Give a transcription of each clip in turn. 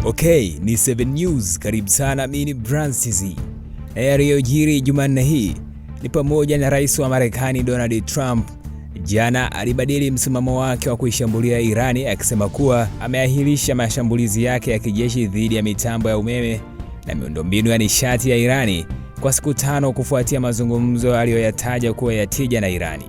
Okay, ni 7 News. Karibu sana, mimi ni Brands TZ. Yaliyojiri Jumanne hii ni pamoja na Rais wa Marekani Donald Trump jana alibadili msimamo wake wa kuishambulia Irani, akisema kuwa ameahirisha mashambulizi yake ya kijeshi dhidi ya mitambo ya umeme na miundombinu ya nishati ya Irani kwa siku 5 kufuatia mazungumzo aliyoyataja kuwa ya tija na Irani.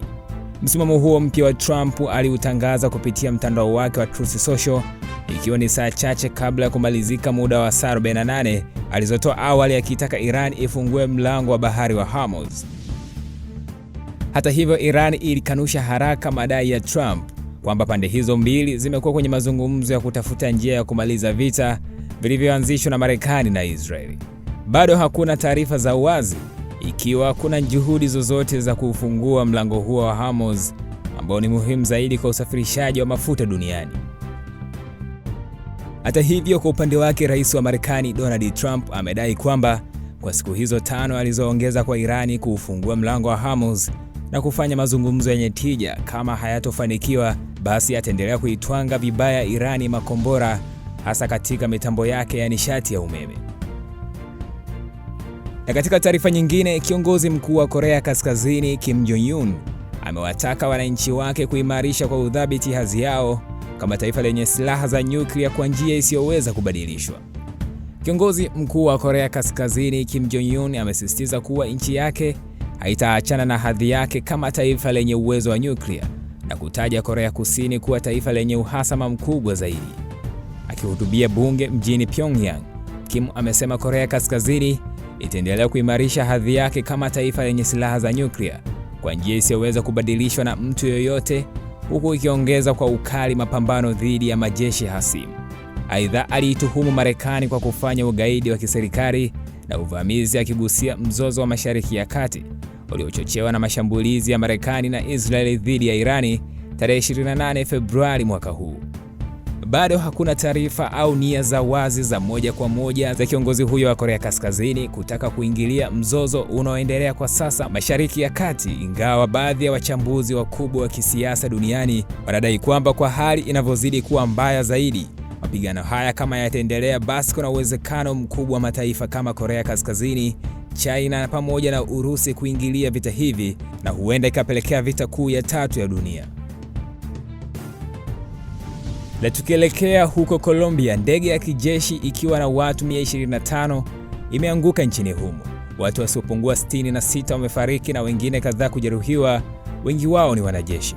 Msimamo huo mpya wa Trump aliutangaza kupitia mtandao wake wa Truth Social, ikiwa ni saa chache kabla ya kumalizika muda wa saa 48 alizotoa awali, akitaka Iran ifungue mlango wa bahari wa Hormuz. Hata hivyo, Iran ilikanusha haraka madai ya Trump kwamba pande hizo mbili zimekuwa kwenye mazungumzo ya kutafuta njia ya kumaliza vita vilivyoanzishwa na Marekani na Israeli. Bado hakuna taarifa za wazi ikiwa kuna juhudi zozote za kufungua mlango huo wa Hormuz ambao ni muhimu zaidi kwa usafirishaji wa mafuta duniani. Hata hivyo, kwa upande wake, Rais wa Marekani Donald Trump amedai kwamba kwa siku hizo 5 alizoongeza kwa Irani kuufungua mlango wa Hormuz na kufanya mazungumzo yenye tija, kama hayatofanikiwa basi ataendelea kuitwanga vibaya Irani makombora, hasa katika mitambo yake ya nishati ya umeme. Na katika taarifa nyingine, kiongozi mkuu wa Korea Kaskazini Kim Jong-un amewataka wananchi wake kuimarisha kwa udhabiti hadhi yao kama taifa lenye silaha za nyuklia kwa njia isiyoweza kubadilishwa. Kiongozi mkuu wa Korea Kaskazini Kim Jong-un amesisitiza kuwa nchi yake haitaachana na hadhi yake kama taifa lenye uwezo wa nyuklia na kutaja Korea Kusini kuwa taifa lenye uhasama mkubwa zaidi. Akihutubia bunge mjini Pyongyang, Kim amesema Korea Kaskazini itaendelea kuimarisha hadhi yake kama taifa lenye silaha za nyuklia kwa njia isiyoweza kubadilishwa na mtu yoyote, huku ikiongeza kwa ukali mapambano dhidi ya majeshi hasimu. Aidha, aliituhumu Marekani kwa kufanya ugaidi wa kiserikali na uvamizi, akigusia mzozo wa Mashariki ya Kati uliochochewa na mashambulizi ya Marekani na Israeli dhidi ya Irani tarehe 28 Februari mwaka huu. Bado hakuna taarifa au nia za wazi za moja kwa moja za kiongozi huyo wa Korea Kaskazini kutaka kuingilia mzozo unaoendelea kwa sasa Mashariki ya Kati, ingawa baadhi ya wachambuzi wakubwa wa kisiasa duniani wanadai kwamba kwa hali inavyozidi kuwa mbaya zaidi, mapigano haya kama yataendelea, basi kuna uwezekano mkubwa wa mataifa kama Korea Kaskazini, China pamoja na Urusi kuingilia vita hivi, na huenda ikapelekea vita kuu ya 3 ya dunia. Na tukielekea huko Colombia, ndege ya kijeshi ikiwa na watu 125 imeanguka nchini humo. Watu wasiopungua 66 wamefariki na wengine kadhaa kujeruhiwa, wengi wao ni wanajeshi.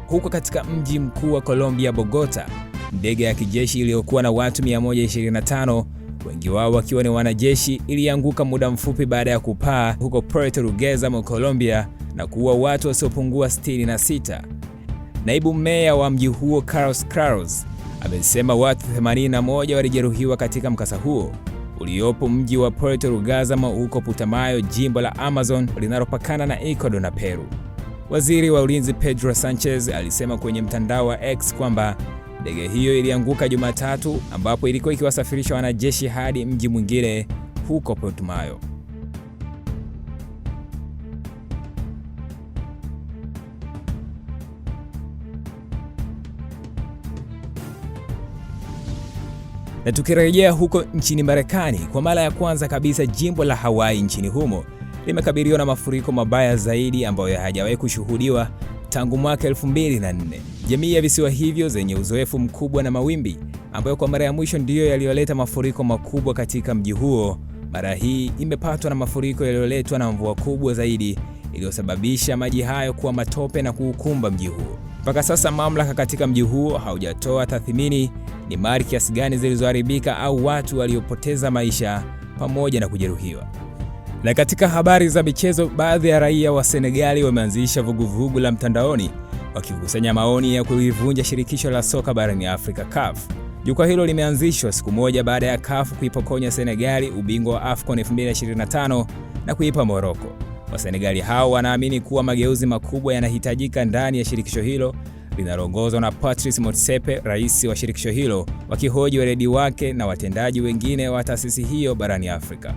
Huko katika mji mkuu wa Colombia, Bogota, ndege ya kijeshi iliyokuwa na watu 125, wengi wao wakiwa ni wanajeshi, ilianguka muda mfupi baada ya kupaa huko Puerto Rugeza mwa Colombia na kuua watu wasiopungua 66. Naibu meya wa mji huo Carlos Claros amesema watu 81 walijeruhiwa katika mkasa huo uliopo mji wa Puerto Rugeza huko Putumayo, jimbo la Amazon linalopakana na Ecuador na Peru. Waziri wa ulinzi Pedro Sanchez alisema kwenye mtandao wa X kwamba ndege hiyo ilianguka Jumatatu, ambapo ilikuwa ikiwasafirisha wanajeshi hadi mji mwingine huko Putumayo. Na tukirejea huko nchini Marekani, kwa mara ya kwanza kabisa jimbo la Hawaii nchini humo limekabiliwa na mafuriko mabaya zaidi ambayo hayajawahi kushuhudiwa tangu mwaka 2004. Jamii ya visiwa hivyo zenye uzoefu mkubwa na mawimbi, ambayo kwa mara ya mwisho ndiyo yaliyoleta mafuriko makubwa katika mji huo, mara hii imepatwa na mafuriko yaliyoletwa na mvua kubwa zaidi iliyosababisha maji hayo kuwa matope na kuukumba mji huo. Mpaka sasa mamlaka katika mji huo haujatoa tathmini ni mali kiasi gani zilizoharibika au watu waliopoteza maisha pamoja na kujeruhiwa. Na katika habari za michezo, baadhi ya raia wa Senegali wameanzisha vuguvugu la mtandaoni wakikusanya maoni ya kulivunja shirikisho la soka barani Afrika, CAF. Jukwaa hilo limeanzishwa siku moja baada ya CAF kuipokonya Senegali ubingwa wa AFCON 2025 na kuipa Morocco. Wasenegali hao wanaamini kuwa mageuzi makubwa yanahitajika ndani ya shirikisho hilo linaloongozwa na Patrice Motsepe, rais wa shirikisho hilo, wakihoji weledi wake na watendaji wengine wa taasisi hiyo barani Afrika.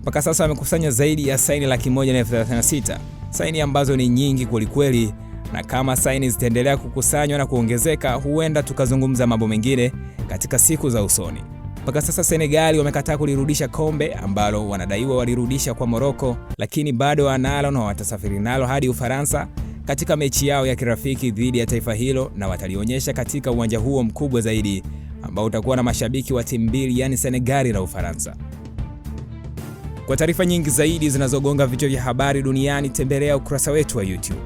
Mpaka sasa wamekusanya zaidi ya saini 136,000, saini ambazo ni nyingi kwelikweli, na kama saini zitaendelea kukusanywa na kuongezeka, huenda tukazungumza mambo mengine katika siku za usoni. Mpaka sasa Senegal wamekataa kulirudisha kombe ambalo wanadaiwa walirudisha kwa Morocco, lakini bado wanalo na watasafiri nalo hadi Ufaransa katika mechi yao ya kirafiki dhidi ya taifa hilo, na watalionyesha katika uwanja huo mkubwa zaidi ambao utakuwa na mashabiki wa timu mbili, yani Senegal na Ufaransa. Kwa taarifa nyingi zaidi zinazogonga vichwa vya habari duniani, tembelea ukurasa wetu wa YouTube.